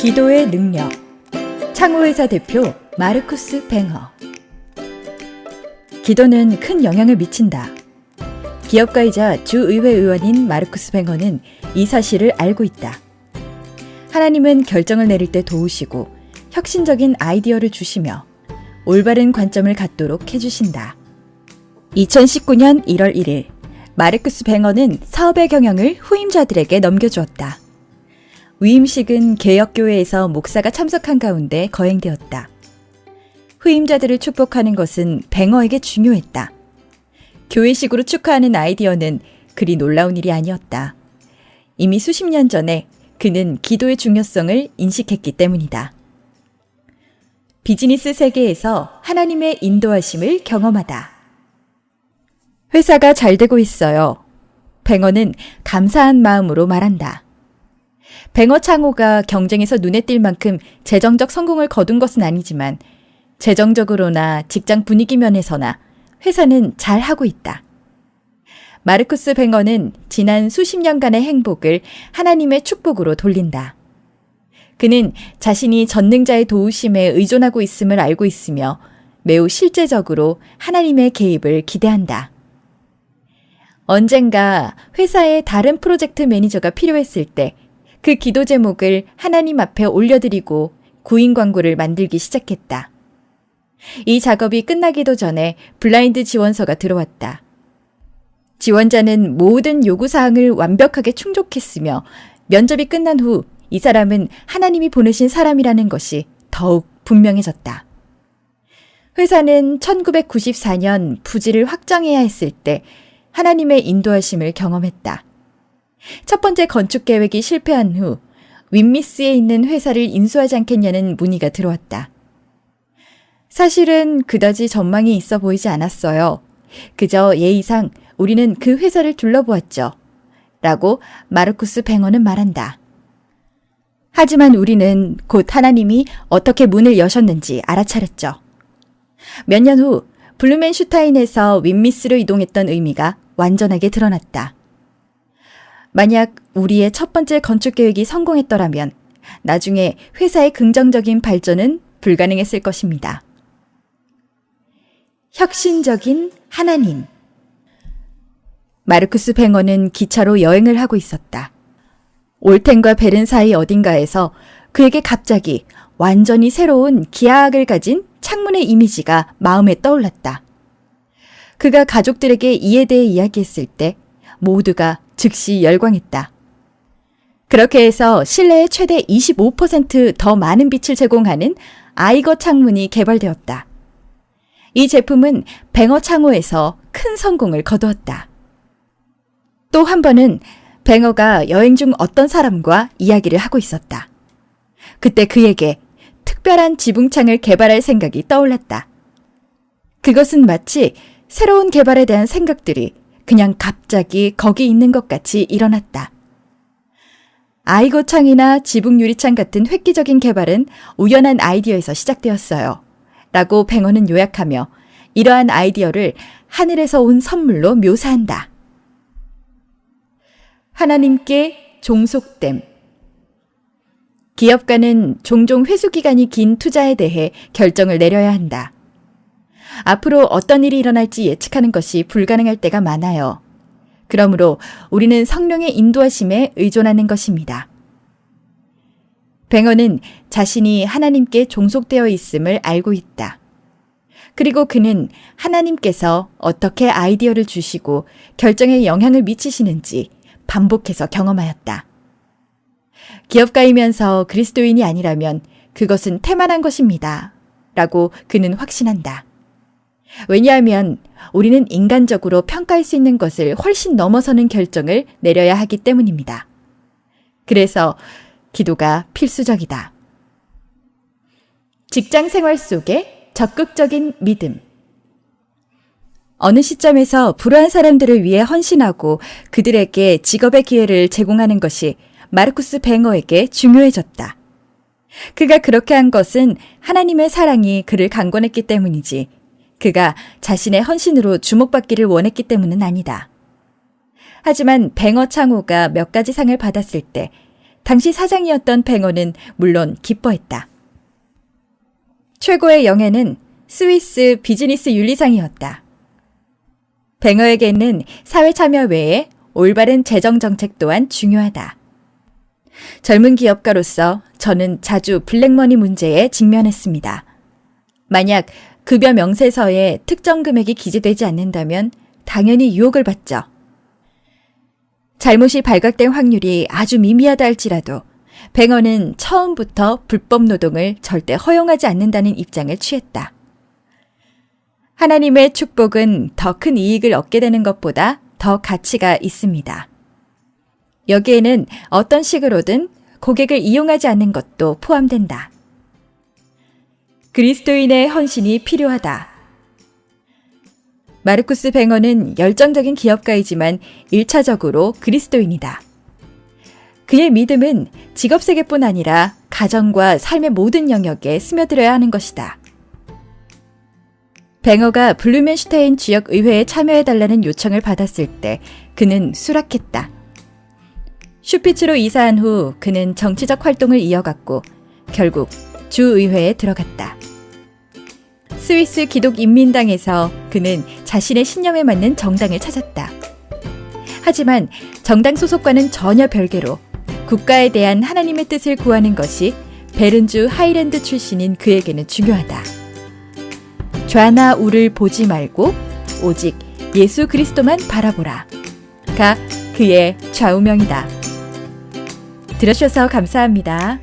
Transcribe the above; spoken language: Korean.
기도의 능력. 창호회사 대표 마르쿠스 뱅허. 기도는 큰 영향을 미친다. 기업가이자 주의회 의원인 마르쿠스 뱅허는 이 사실을 알고 있다. 하나님은 결정을 내릴 때 도우시고 혁신적인 아이디어를 주시며 올바른 관점을 갖도록 해주신다. 2019년 1월 1일 마르쿠스 뱅허는 사업의 경영을 후임자들에게 넘겨주었다. 위임식은 개혁교회에서 목사가 참석한 가운데 거행되었다. 후임자들을 축복하는 것은 뱅허에게 중요했다. 교회식으로 축하하는 아이디어는 그리 놀라운 일이 아니었다. 이미 수십 년 전에 그는 기도의 중요성을 인식했기 때문이다. 비즈니스 세계에서 하나님의 인도하심을 경험하다. 회사가 잘 되고 있어요. 뱅허는 감사한 마음으로 말한다. 뱅허 창호가 경쟁에서 눈에 띌 만큼 재정적 성공을 거둔 것은 아니지만 재정적으로나 직장 분위기 면에서나 회사는 잘 하고 있다. 마르쿠스 뱅허는 지난 수십 년간의 행복을 하나님의 축복으로 돌린다. 그는 자신이 전능자의 도우심에 의존하고 있음을 알고 있으며 매우 실제적으로 하나님의 개입을 기대한다. 언젠가 회사에 다른 프로젝트 매니저가 필요했을 때 그 기도 제목을 하나님 앞에 올려드리고 구인 광고를 만들기 시작했다. 이 작업이 끝나기도 전에 블라인드 지원서가 들어왔다. 지원자는 모든 요구사항을 완벽하게 충족했으며 면접이 끝난 후 이 사람은 하나님이 보내신 사람이라는 것이 더욱 분명해졌다. 회사는 1994년 부지를 확장해야 했을 때 하나님의 인도하심을 경험했다. 첫 번째 건축 계획이 실패한 후 윈미스에 있는 회사를 인수하지 않겠냐는 문의가 들어왔다. 사실은 그다지 전망이 있어 보이지 않았어요. 그저 예의상 우리는 그 회사를 둘러보았죠. 라고 마르쿠스 뱅허는 말한다. 하지만 우리는 곧 하나님이 어떻게 문을 여셨는지 알아차렸죠. 몇 년 후 블루멘슈타인에서 윈미스로 이동했던 의미가 완전하게 드러났다. 만약 우리의 첫 번째 건축 계획이 성공했더라면 나중에 회사의 긍정적인 발전은 불가능했을 것입니다. 혁신적인 하나님. 마르쿠스 뱅허는 기차로 여행을 하고 있었다. 올텐과 베른 사이 어딘가에서 그에게 갑자기 완전히 새로운 기하학을 가진 창문의 이미지가 마음에 떠올랐다. 그가 가족들에게 이에 대해 이야기했을 때 모두가 즉시 열광했다. 그렇게 해서 실내에 최대 25% 더 많은 빛을 제공하는 아이거 창문이 개발되었다. 이 제품은 뱅허 창호에서 큰 성공을 거두었다. 또 한 번은 뱅허가 여행 중 어떤 사람과 이야기를 하고 있었다. 그때 그에게 특별한 지붕창을 개발할 생각이 떠올랐다. 그것은 마치 새로운 개발에 대한 생각들이 그냥 갑자기 거기 있는 것 같이 일어났다. 아이고 창이나 지붕 유리창 같은 획기적인 개발은 우연한 아이디어에서 시작되었어요. 라고 뱅허는 요약하며 이러한 아이디어를 하늘에서 온 선물로 묘사한다. 하나님께 종속됨. 기업가는 종종 회수기간이 긴 투자에 대해 결정을 내려야 한다. 앞으로 어떤 일이 일어날지 예측하는 것이 불가능할 때가 많아요. 그러므로 우리는 성령의 인도하심에 의존하는 것입니다. 뱅허는 자신이 하나님께 종속되어 있음을 알고 있다. 그리고 그는 하나님께서 어떻게 아이디어를 주시고 결정에 영향을 미치시는지 반복해서 경험하였다. 기업가이면서 그리스도인이 아니라면 그것은 태만한 것입니다. 라고 그는 확신한다. 왜냐하면 우리는 인간적으로 평가할 수 있는 것을 훨씬 넘어서는 결정을 내려야 하기 때문입니다. 그래서 기도가 필수적이다. 직장 생활 속에 적극적인 믿음. 어느 시점에서 불우한 사람들을 위해 헌신하고 그들에게 직업의 기회를 제공하는 것이 마르쿠스 뱅허에게 중요해졌다. 그가 그렇게 한 것은 하나님의 사랑이 그를 강권했기 때문이지 그가 자신의 헌신으로 주목받기를 원했기 때문은 아니다. 하지만 뱅허 창호가 몇 가지 상을 받았을 때 당시 사장이었던 뱅어는 물론 기뻐했다. 최고의 영예는 스위스 비즈니스 윤리상이었다. 뱅어에게는 사회 참여 외에 올바른 재정 정책 또한 중요하다. 젊은 기업가로서 저는 자주 블랙머니 문제에 직면했습니다. 만약 급여 명세서에 특정 금액이 기재되지 않는다면 당연히 유혹을 받죠. 잘못이 발각된 확률이 아주 미미하다 할지라도 뱅어는 처음부터 불법 노동을 절대 허용하지 않는다는 입장을 취했다. 하나님의 축복은 더 큰 이익을 얻게 되는 것보다 더 가치가 있습니다. 여기에는 어떤 식으로든 고객을 이용하지 않는 것도 포함된다. 그리스도인의 헌신이 필요하다. 마르쿠스 뱅어는 열정적인 기업가이지만 1차적으로 그리스도인이다. 그의 믿음은 직업세계뿐 아니라 가정과 삶의 모든 영역에 스며들어야 하는 것이다. 뱅어가 블루멘슈테인 지역의회에 참여해달라는 요청을 받았을 때 그는 수락했다. 슈피츠로 이사한 후 그는 정치적 활동을 이어갔고 결국 주의회에 들어갔다. 스위스 기독인민당에서 그는 자신의 신념에 맞는 정당을 찾았다. 하지만 정당 소속과는 전혀 별개로 국가에 대한 하나님의 뜻을 구하는 것이 베른주 하이랜드 출신인 그에게는 중요하다. 좌나 우를 보지 말고 오직 예수 그리스도만 바라보라. 가 그의 좌우명이다. 들어주셔서 감사합니다.